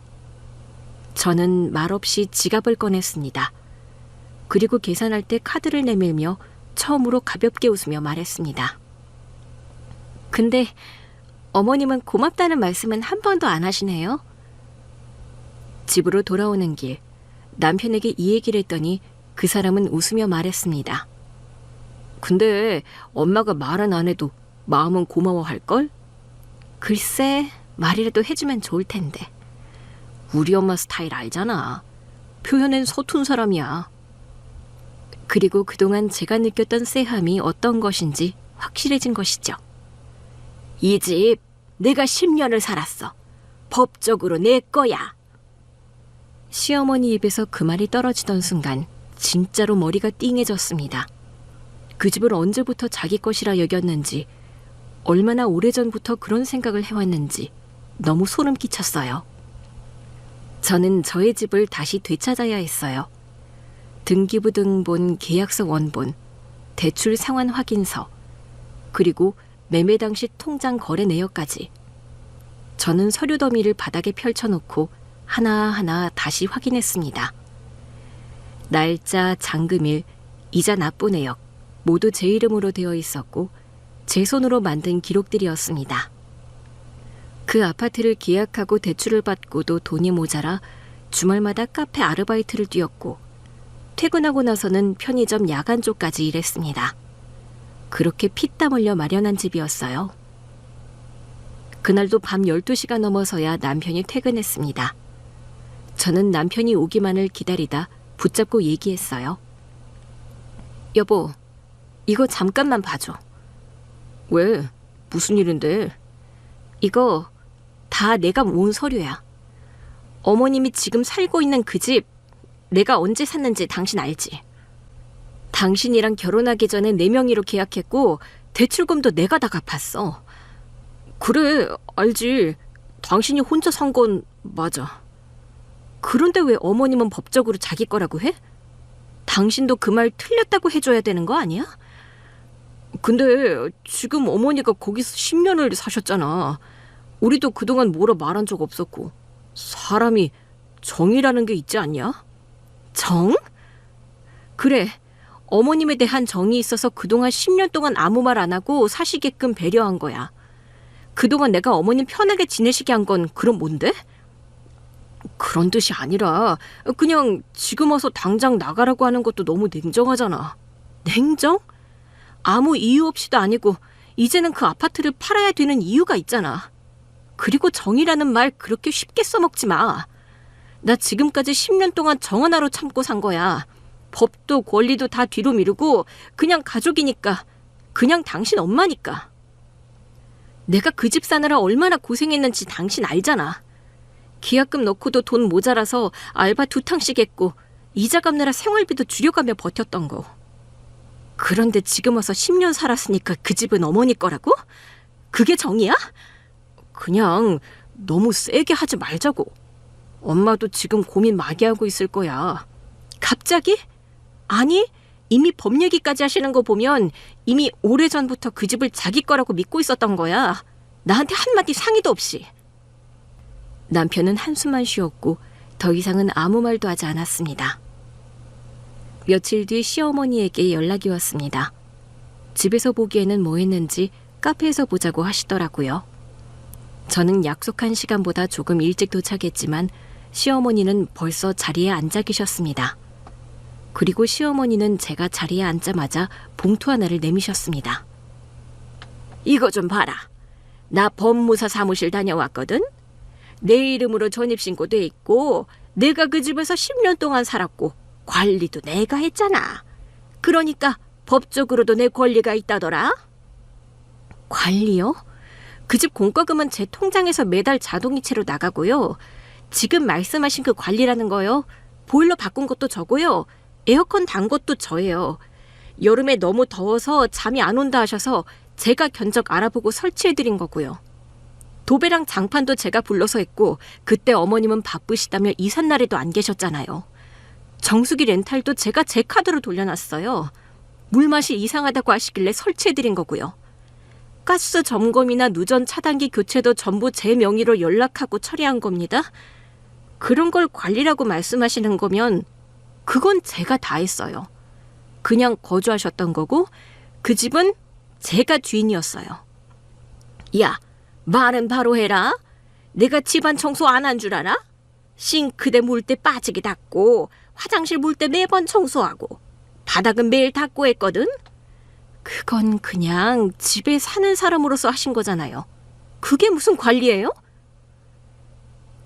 저는 말없이 지갑을 꺼냈습니다. 그리고 계산할 때 카드를 내밀며 처음으로 가볍게 웃으며 말했습니다. 근데 어머님은 고맙다는 말씀은 한 번도 안 하시네요. 집으로 돌아오는 길, 남편에게 이 얘기를 했더니 그 사람은 웃으며 말했습니다. 근데 엄마가 말은 안 해도 마음은 고마워할걸? 글쎄, 말이라도 해주면 좋을 텐데. 우리 엄마 스타일 알잖아. 표현엔 서툰 사람이야. 그리고 그동안 제가 느꼈던 쎄함이 어떤 것인지 확실해진 것이죠. 이 집 내가 10년을 살았어. 법적으로 내 거야. 시어머니 입에서 그 말이 떨어지던 순간 진짜로 머리가 띵해졌습니다. 그 집을 언제부터 자기 것이라 여겼는지, 얼마나 오래전부터 그런 생각을 해왔는지 너무 소름 끼쳤어요. 저는 저의 집을 다시 되찾아야 했어요. 등기부등본, 계약서 원본, 대출 상환 확인서, 그리고 매매 당시 통장 거래 내역까지. 저는 서류 더미를 바닥에 펼쳐놓고 하나하나 다시 확인했습니다. 날짜, 잔금일, 이자 납부 내역 모두 제 이름으로 되어 있었고 제 손으로 만든 기록들이었습니다. 그 아파트를 계약하고 대출을 받고도 돈이 모자라 주말마다 카페 아르바이트를 뛰었고 퇴근하고 나서는 편의점 야간 쪽까지 일했습니다. 그렇게 피땀 흘려 마련한 집이었어요. 그날도 밤 12시가 넘어서야 남편이 퇴근했습니다. 저는 남편이 오기만을 기다리다 붙잡고 얘기했어요. 여보, 이거 잠깐만 봐줘. 왜? 무슨 일인데? 이거 다 내가 모은 서류야. 어머님이 지금 살고 있는 그 집 내가 언제 샀는지 당신 알지? 당신이랑 결혼하기 전에 내 명의로 계약했고 대출금도 내가 다 갚았어. 그래, 알지. 당신이 혼자 산 건 맞아. 그런데 왜 어머님은 법적으로 자기 거라고 해? 당신도 그 말 틀렸다고 해줘야 되는 거 아니야? 근데 지금 어머니가 거기서 10년을 사셨잖아. 우리도 그동안 뭐라 말한 적 없었고. 사람이 정이라는 게 있지 않냐? 정? 그래, 어머님에 대한 정이 있어서 그동안 10년 동안 아무 말 안 하고 사시게끔 배려한 거야. 그동안 내가 어머님 편하게 지내시게 한 건 그럼 뭔데? 그런 뜻이 아니라 그냥 지금 와서 당장 나가라고 하는 것도 너무 냉정하잖아. 냉정? 아무 이유 없이도 아니고 이제는 그 아파트를 팔아야 되는 이유가 있잖아. 그리고 정이라는 말 그렇게 쉽게 써먹지 마. 나 지금까지 10년 동안 정 하나로 참고 산 거야. 법도 권리도 다 뒤로 미루고 그냥 가족이니까, 그냥 당신 엄마니까. 내가 그 집 사느라 얼마나 고생했는지 당신 알잖아. 계약금 넣고도 돈 모자라서 알바 2탕씩 했고 이자 갚느라 생활비도 줄여가며 버텼던 거. 그런데 지금 와서 10년 살았으니까 그 집은 어머니 거라고? 그게 정이야? 그냥 너무 세게 하지 말자고. 엄마도 지금 고민 많이 하고 있을 거야. 갑자기? 아니, 이미 법 얘기까지 하시는 거 보면 이미 오래전부터 그 집을 자기 거라고 믿고 있었던 거야. 나한테 한마디 상의도 없이. 남편은 한숨만 쉬었고 더 이상은 아무 말도 하지 않았습니다. 며칠 뒤 시어머니에게 연락이 왔습니다. 집에서 보기에는 뭐 했는지 카페에서 보자고 하시더라고요. 저는 약속한 시간보다 조금 일찍 도착했지만 시어머니는 벌써 자리에 앉아 계셨습니다. 그리고 시어머니는 제가 자리에 앉자마자 봉투 하나를 내미셨습니다. 이거 좀 봐라. 나 법무사 사무실 다녀왔거든. 내 이름으로 전입신고 돼 있고 내가 그 집에서 10년 동안 살았고 관리도 내가 했잖아. 그러니까 법적으로도 내 권리가 있다더라. 관리요? 그 집 공과금은 제 통장에서 매달 자동이체로 나가고요. 지금 말씀하신 그 관리라는 거요. 보일러 바꾼 것도 저고요. 에어컨 단 것도 저예요. 여름에 너무 더워서 잠이 안 온다 하셔서 제가 견적 알아보고 설치해드린 거고요. 도배랑 장판도 제가 불러서 했고 그때 어머님은 바쁘시다며 이삿날에도 안 계셨잖아요. 정수기 렌탈도 제가 제 카드로 돌려놨어요. 물맛이 이상하다고 하시길래 설치해드린 거고요. 가스 점검이나 누전 차단기 교체도 전부 제 명의로 연락하고 처리한 겁니다. 그런 걸 관리라고 말씀하시는 거면 그건 제가 다 했어요. 그냥 거주하셨던 거고 그 집은 제가 주인이었어요. 야, 말은 바로 해라. 내가 집안 청소 안 한 줄 알아? 싱크대 물 때 빠지게 닦고 화장실 물 때 매번 청소하고 바닥은 매일 닦고 했거든. 그건 그냥 집에 사는 사람으로서 하신 거잖아요. 그게 무슨 관리예요?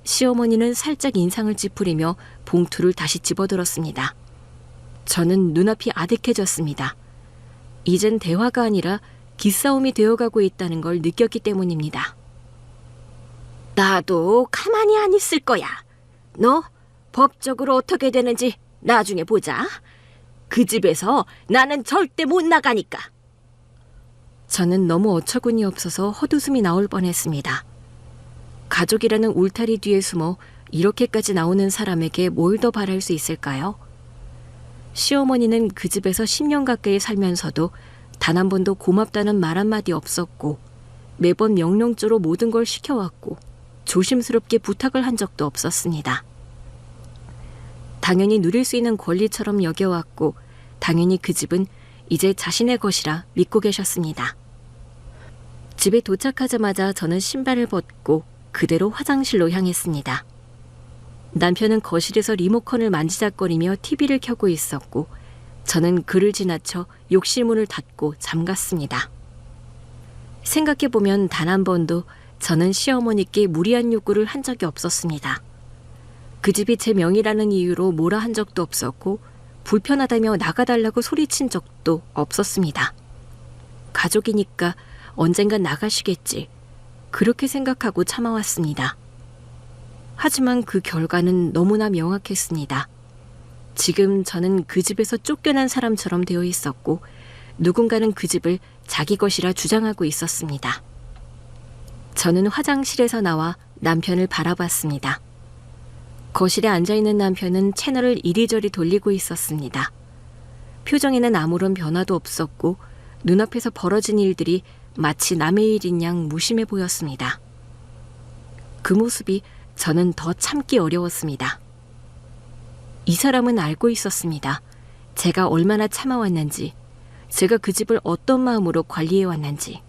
시어머니는 살짝 인상을 찌푸리며 봉투를 다시 집어들었습니다. 저는 눈앞이 아득해졌습니다. 이젠 대화가 아니라 기싸움이 되어가고 있다는 걸 느꼈기 때문입니다. 나도 가만히 안 있을 거야. 너 법적으로 어떻게 되는지 나중에 보자. 그 집에서 나는 절대 못 나가니까. 저는 너무 어처구니 없어서 헛웃음이 나올 뻔했습니다. 가족이라는 울타리 뒤에 숨어 이렇게까지 나오는 사람에게 뭘 더 바랄 수 있을까요? 시어머니는 그 집에서 10년 가까이 살면서도 단 한 번도 고맙다는 말 한마디 없었고 매번 명령조로 모든 걸 시켜왔고 조심스럽게 부탁을 한 적도 없었습니다. 당연히 누릴 수 있는 권리처럼 여겨왔고 당연히 그 집은 이제 자신의 것이라 믿고 계셨습니다. 집에 도착하자마자 저는 신발을 벗고 그대로 화장실로 향했습니다. 남편은 거실에서 리모컨을 만지작거리며 TV를 켜고 있었고 저는 그를 지나쳐 욕실 문을 닫고 잠갔습니다. 생각해보면 단 한 번도 저는 시어머니께 무리한 요구를 한 적이 없었습니다. 그 집이 제 명의라는 이유로 뭐라 한 적도 없었고 불편하다며 나가달라고 소리친 적도 없었습니다. 가족이니까 언젠간 나가시겠지. 그렇게 생각하고 참아왔습니다. 하지만 그 결과는 너무나 명확했습니다. 지금 저는 그 집에서 쫓겨난 사람처럼 되어 있었고 누군가는 그 집을 자기 것이라 주장하고 있었습니다. 저는 화장실에서 나와 남편을 바라봤습니다. 거실에 앉아있는 남편은 채널을 이리저리 돌리고 있었습니다. 표정에는 아무런 변화도 없었고 눈앞에서 벌어진 일들이 마치 남의 일인 양 무심해 보였습니다. 그 모습이 저는 더 참기 어려웠습니다. 이 사람은 알고 있었습니다. 제가 얼마나 참아왔는지, 제가 그 집을 어떤 마음으로 관리해왔는지.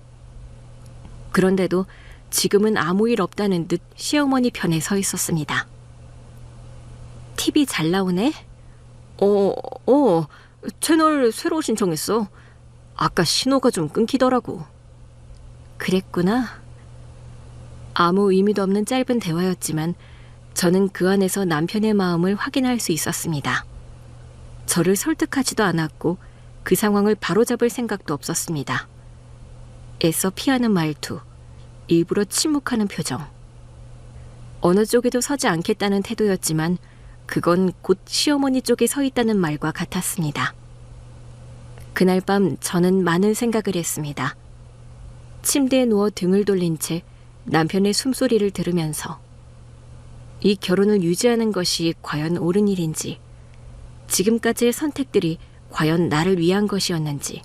그런데도 지금은 아무 일 없다는 듯 시어머니 편에 서 있었습니다. TV 잘 나오네? 채널 새로 신청했어. 아까 신호가 좀 끊기더라고. 그랬구나. 아무 의미도 없는 짧은 대화였지만 저는 그 안에서 남편의 마음을 확인할 수 있었습니다. 저를 설득하지도 않았고 그 상황을 바로잡을 생각도 없었습니다. 애써 피하는 말투, 일부러 침묵하는 표정. 어느 쪽에도 서지 않겠다는 태도였지만 그건 곧 시어머니 쪽에 서 있다는 말과 같았습니다. 그날 밤 저는 많은 생각을 했습니다. 침대에 누워 등을 돌린 채 남편의 숨소리를 들으면서 이 결혼을 유지하는 것이 과연 옳은 일인지, 지금까지의 선택들이 과연 나를 위한 것이었는지,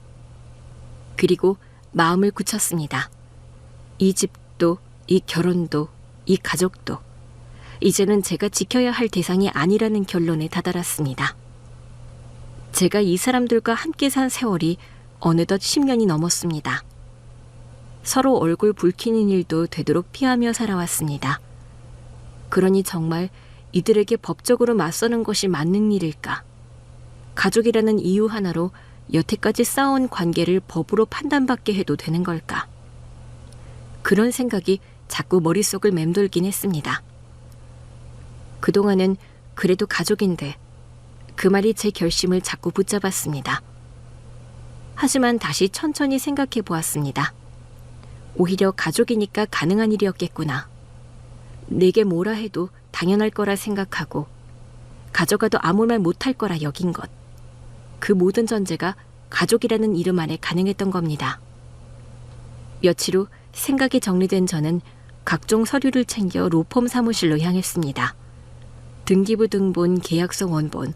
그리고 마음을 굳혔습니다. 이 집도, 이 결혼도, 이 가족도 이제는 제가 지켜야 할 대상이 아니라는 결론에 다다랐습니다. 제가 이 사람들과 함께 산 세월이 어느덧 10년이 넘었습니다. 서로 얼굴 붉히는 일도 되도록 피하며 살아왔습니다. 그러니 정말 이들에게 법적으로 맞서는 것이 맞는 일일까? 가족이라는 이유 하나로 여태까지 쌓아온 관계를 법으로 판단받게 해도 되는 걸까? 그런 생각이 자꾸 머릿속을 맴돌긴 했습니다. 그동안은 그래도 가족인데 그 말이 제 결심을 자꾸 붙잡았습니다. 하지만 다시 천천히 생각해 보았습니다. 오히려 가족이니까 가능한 일이었겠구나. 내게 뭐라 해도 당연할 거라 생각하고 가져가도 아무 말 못할 거라 여긴 것. 그 모든 전제가 가족이라는 이름 안에 가능했던 겁니다. 며칠 후 생각이 정리된 저는 각종 서류를 챙겨 로펌 사무실로 향했습니다. 등기부 등본, 계약서 원본,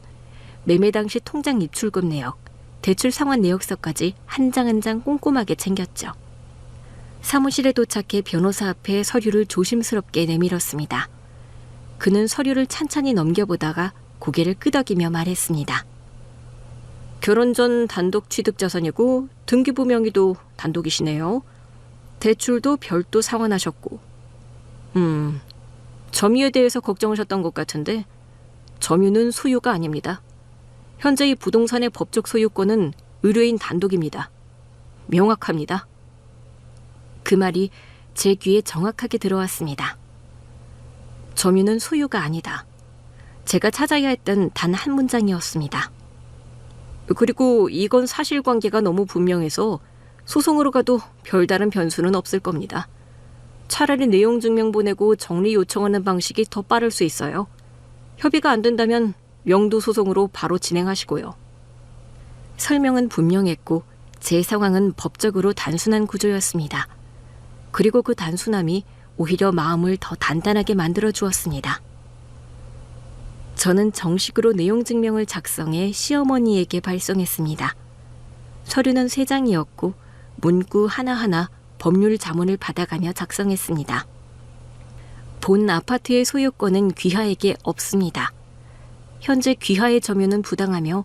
매매 당시 통장 입출금 내역, 대출 상환 내역서까지 한 장 한 장 꼼꼼하게 챙겼죠. 사무실에 도착해 변호사 앞에 서류를 조심스럽게 내밀었습니다. 그는 서류를 찬찬히 넘겨보다가 고개를 끄덕이며 말했습니다. 결혼 전 단독 취득 자산이고 등기부 명의도 단독이시네요. 대출도 별도 상환하셨고. 점유에 대해서 걱정하셨던 것 같은데 점유는 소유가 아닙니다. 현재 이 부동산의 법적 소유권은 의뢰인 단독입니다. 명확합니다. 그 말이 제 귀에 정확하게 들어왔습니다. 점유는 소유가 아니다. 제가 찾아야 했던 단 한 문장이었습니다. 그리고 이건 사실관계가 너무 분명해서 소송으로 가도 별다른 변수는 없을 겁니다. 차라리 내용 증명 보내고 정리 요청하는 방식이 더 빠를 수 있어요. 협의가 안 된다면 명도 소송으로 바로 진행하시고요. 설명은 분명했고 제 상황은 법적으로 단순한 구조였습니다. 그리고 그 단순함이 오히려 마음을 더 단단하게 만들어 주었습니다. 저는 정식으로 내용 증명을 작성해 시어머니에게 발송했습니다. 서류는 3장이었고 문구 하나하나 법률 자문을 받아가며 작성했습니다. 본 아파트의 소유권은 귀하에게 없습니다. 현재 귀하의 점유는 부당하며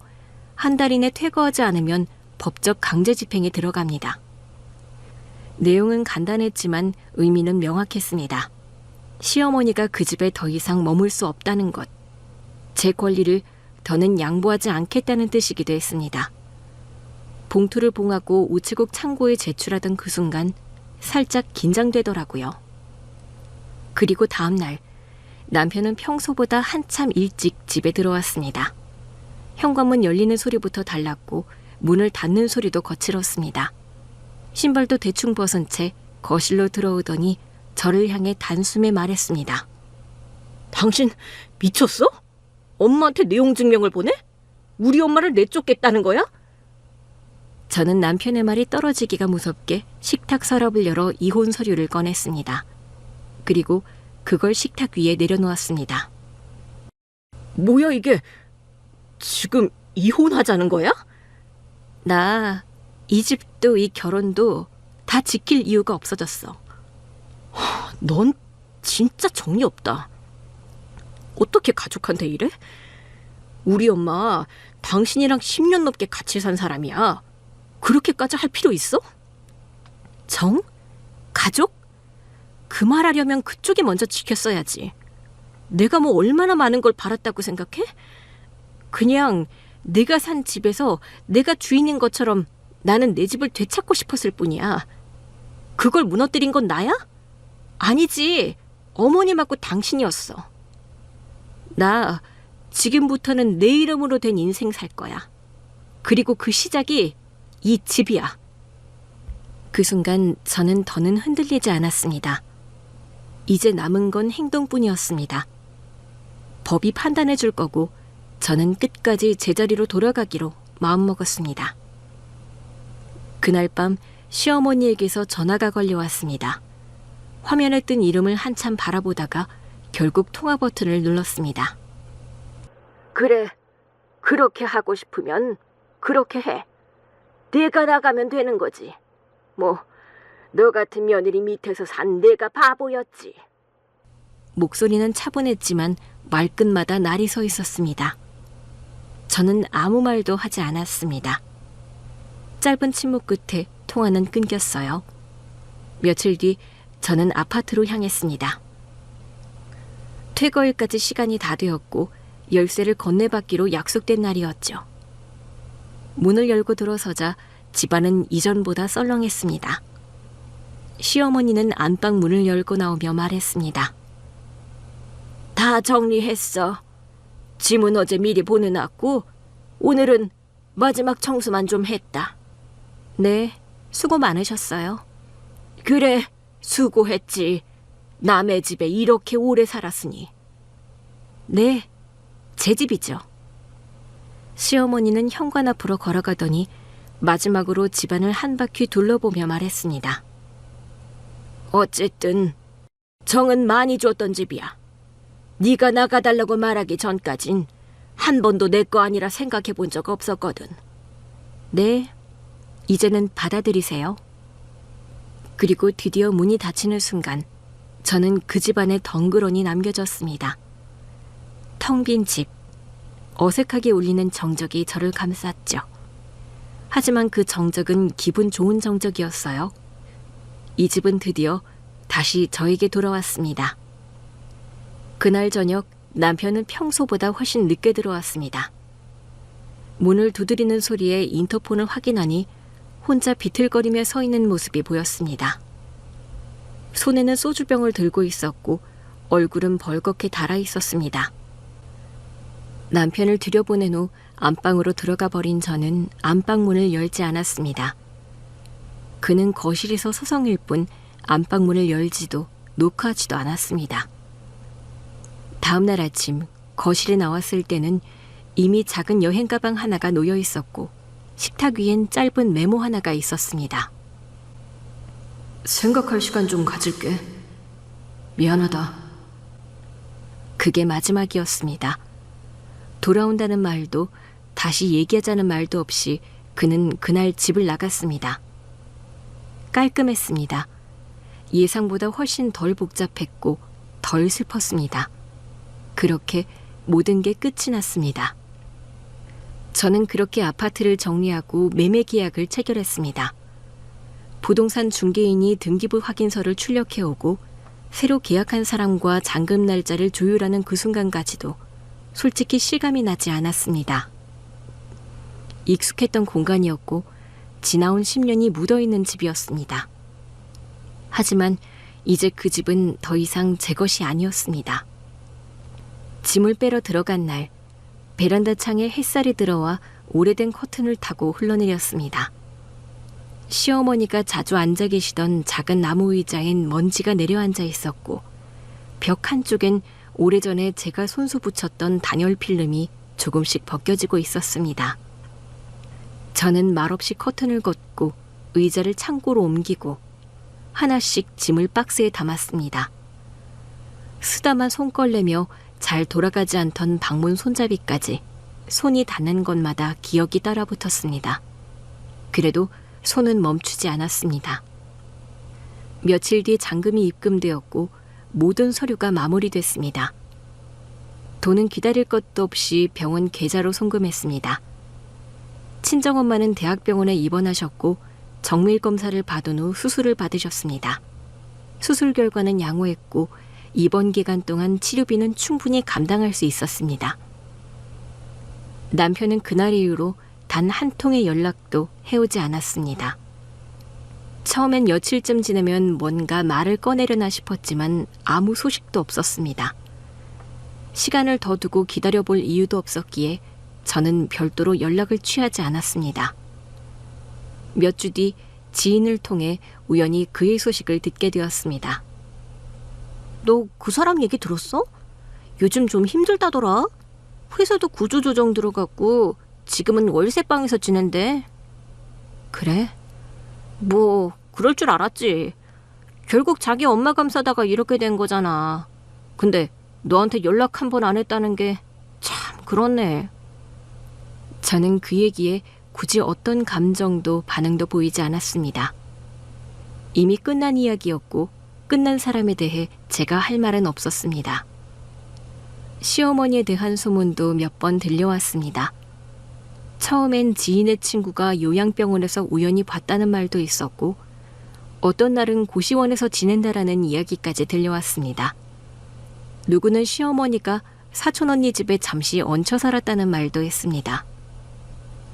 한 달 이내 퇴거하지 않으면 법적 강제 집행에 들어갑니다. 내용은 간단했지만 의미는 명확했습니다. 시어머니가 그 집에 더 이상 머물 수 없다는 것, 제 권리를 더는 양보하지 않겠다는 뜻이기도 했습니다. 봉투를 봉하고 우체국 창고에 제출하던 그 순간 살짝 긴장되더라고요. 그리고 다음 날 남편은 평소보다 한참 일찍 집에 들어왔습니다. 현관문 열리는 소리부터 달랐고 문을 닫는 소리도 거칠었습니다. 신발도 대충 벗은 채 거실로 들어오더니 저를 향해 단숨에 말했습니다. 당신 미쳤어? 엄마한테 내용 증명을 보내? 우리 엄마를 내쫓겠다는 거야? 저는 남편의 말이 떨어지기가 무섭게 식탁 서랍을 열어 이혼 서류를 꺼냈습니다. 그리고 그걸 식탁 위에 내려놓았습니다. 뭐야 이게? 지금 이혼하자는 거야? 나 이 집도 이 결혼도 다 지킬 이유가 없어졌어. 넌 진짜 정이 없다. 어떻게 가족한테 이래? 우리 엄마 당신이랑 10년 넘게 같이 산 사람이야. 그렇게까지 할 필요 있어? 정? 가족? 그 말하려면 그쪽이 먼저 지켰어야지. 내가 뭐 얼마나 많은 걸 바랐다고 생각해? 그냥 내가 산 집에서 내가 주인인 것처럼 나는 내 집을 되찾고 싶었을 뿐이야. 그걸 무너뜨린 건 나야? 아니지. 어머님하고 당신이었어. 나 지금부터는 내 이름으로 된 인생 살 거야. 그리고 그 시작이 이 집이야. 그 순간 저는 더는 흔들리지 않았습니다. 이제 남은 건 행동뿐이었습니다. 법이 판단해 줄 거고 저는 끝까지 제자리로 돌아가기로 마음먹었습니다. 그날 밤 시어머니에게서 전화가 걸려왔습니다. 화면에 뜬 이름을 한참 바라보다가 결국 통화 버튼을 눌렀습니다. 그래, 그렇게 하고 싶으면 그렇게 해. 내가 나가면 되는 거지. 뭐, 너 같은 며느리 밑에서 산 내가 바보였지. 목소리는 차분했지만 말끝마다 날이 서 있었습니다. 저는 아무 말도 하지 않았습니다. 짧은 침묵 끝에 통화는 끊겼어요. 며칠 뒤 저는 아파트로 향했습니다. 퇴거일까지 시간이 다 되었고 열쇠를 건네받기로 약속된 날이었죠. 문을 열고 들어서자 집안은 이전보다 썰렁했습니다. 시어머니는 안방 문을 열고 나오며 말했습니다. 다 정리했어. 짐은 어제 미리 보내놨고 오늘은 마지막 청소만 좀 했다. 네, 수고 많으셨어요. 그래, 수고했지. 남의 집에 이렇게 오래 살았으니. 네, 제 집이죠. 시어머니는 현관 앞으로 걸어가더니 마지막으로 집안을 한 바퀴 둘러보며 말했습니다. 어쨌든 정은 많이 줬던 집이야. 네가 나가달라고 말하기 전까진 한 번도 내 거 아니라 생각해 본 적 없었거든. 네, 이제는 받아들이세요. 그리고 드디어 문이 닫히는 순간 저는 그 집안에 덩그러니 남겨졌습니다. 텅 빈 집, 어색하게 울리는 정적이 저를 감쌌죠. 하지만 그 정적은 기분 좋은 정적이었어요. 이 집은 드디어 다시 저에게 돌아왔습니다. 그날 저녁 남편은 평소보다 훨씬 늦게 들어왔습니다. 문을 두드리는 소리에 인터폰을 확인하니 혼자 비틀거리며 서 있는 모습이 보였습니다. 손에는 소주병을 들고 있었고 얼굴은 벌겋게 달아 있었습니다. 남편을 들여보낸 후 안방으로 들어가 버린 저는 안방문을 열지 않았습니다. 그는 거실에서 서성일 뿐 안방문을 열지도 노크하지도 않았습니다. 다음 날 아침 거실에 나왔을 때는 이미 작은 여행 가방 하나가 놓여 있었고 식탁 위엔 짧은 메모 하나가 있었습니다. 생각할 시간 좀 가질게. 미안하다. 그게 마지막이었습니다. 돌아온다는 말도 다시 얘기하자는 말도 없이 그는 그날 집을 나갔습니다. 깔끔했습니다. 예상보다 훨씬 덜 복잡했고 덜 슬펐습니다. 그렇게 모든 게 끝이 났습니다. 저는 그렇게 아파트를 정리하고 매매 계약을 체결했습니다. 부동산 중개인이 등기부 확인서를 출력해오고 새로 계약한 사람과 잔금 날짜를 조율하는 그 순간까지도 솔직히 실감이 나지 않았습니다. 익숙했던 공간이었고 지나온 10년이 묻어있는 집이었습니다. 하지만 이제 그 집은 더 이상 제 것이 아니었습니다. 짐을 빼러 들어간 날 베란다 창에 햇살이 들어와 오래된 커튼을 타고 흘러내렸습니다. 시어머니가 자주 앉아 계시던 작은 나무 의자엔 먼지가 내려앉아 있었고 벽 한쪽엔 오래전에 제가 손수 붙였던 단열 필름이 조금씩 벗겨지고 있었습니다. 저는 말없이 커튼을 걷고 의자를 창고로 옮기고 하나씩 짐을 박스에 담았습니다. 쓰다만 손걸레며 잘 돌아가지 않던 방문 손잡이까지 손이 닿는 곳마다 기억이 따라붙었습니다. 그래도 손은 멈추지 않았습니다. 며칠 뒤 잔금이 입금되었고 모든 서류가 마무리됐습니다. 돈은 기다릴 것도 없이 병원 계좌로 송금했습니다. 친정엄마는 대학병원에 입원하셨고 정밀 검사를 받은 후 수술을 받으셨습니다. 수술 결과는 양호했고 입원 기간 동안 치료비는 충분히 감당할 수 있었습니다. 남편은 그날 이후로 단 한 통의 연락도 해오지 않았습니다. 처음엔 며칠쯤 지나면 뭔가 말을 꺼내려나 싶었지만 아무 소식도 없었습니다. 시간을 더 두고 기다려볼 이유도 없었기에 저는 별도로 연락을 취하지 않았습니다. 몇 주 뒤 지인을 통해 우연히 그의 소식을 듣게 되었습니다. 너 그 사람 얘기 들었어? 요즘 좀 힘들다더라. 회사도 구조조정 들어갔고 지금은 월세방에서 지낸대. 그래? 뭐 그럴 줄 알았지. 결국 자기 엄마 감싸다가 이렇게 된 거잖아. 근데 너한테 연락 한 번 안 했다는 게 참 그렇네. 저는 그 얘기에 굳이 어떤 감정도 반응도 보이지 않았습니다. 이미 끝난 이야기였고 끝난 사람에 대해 제가 할 말은 없었습니다. 시어머니에 대한 소문도 몇 번 들려왔습니다. 처음엔 지인의 친구가 요양병원에서 우연히 봤다는 말도 있었고 어떤 날은 고시원에서 지낸다라는 이야기까지 들려왔습니다. 누구는 시어머니가 사촌 언니 집에 잠시 얹혀 살았다는 말도 했습니다.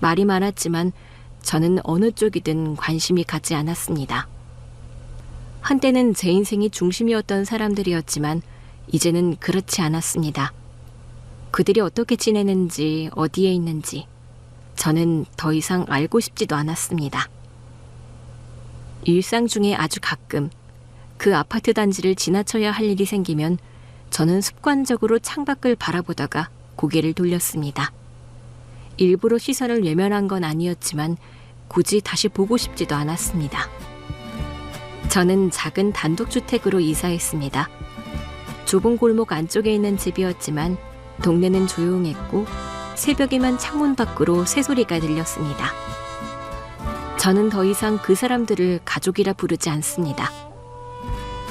말이 많았지만 저는 어느 쪽이든 관심이 가지 않았습니다. 한때는 제 인생이 중심이었던 사람들이었지만 이제는 그렇지 않았습니다. 그들이 어떻게 지내는지, 어디에 있는지 저는 더 이상 알고 싶지도 않았습니다. 일상 중에 아주 가끔 그 아파트 단지를 지나쳐야 할 일이 생기면 저는 습관적으로 창밖을 바라보다가 고개를 돌렸습니다. 일부러 시선을 외면한 건 아니었지만 굳이 다시 보고 싶지도 않았습니다. 저는 작은 단독주택으로 이사했습니다. 좁은 골목 안쪽에 있는 집이었지만 동네는 조용했고 새벽에만 창문 밖으로 새소리가 들렸습니다. 저는 더 이상 그 사람들을 가족이라 부르지 않습니다.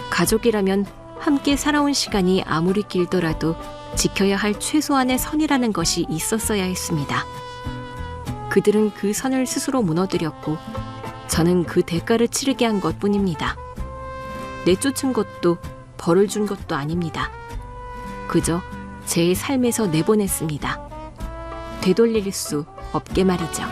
가족이라면 함께 살아온 시간이 아무리 길더라도 지켜야 할 최소한의 선이라는 것이 있었어야 했습니다. 그들은 그 선을 스스로 무너뜨렸고 저는 그 대가를 치르게 한 것뿐입니다. 내쫓은 것도 벌을 준 것도 아닙니다. 그저 제 삶에서 내보냈습니다. 되돌릴 수 없게 말이죠.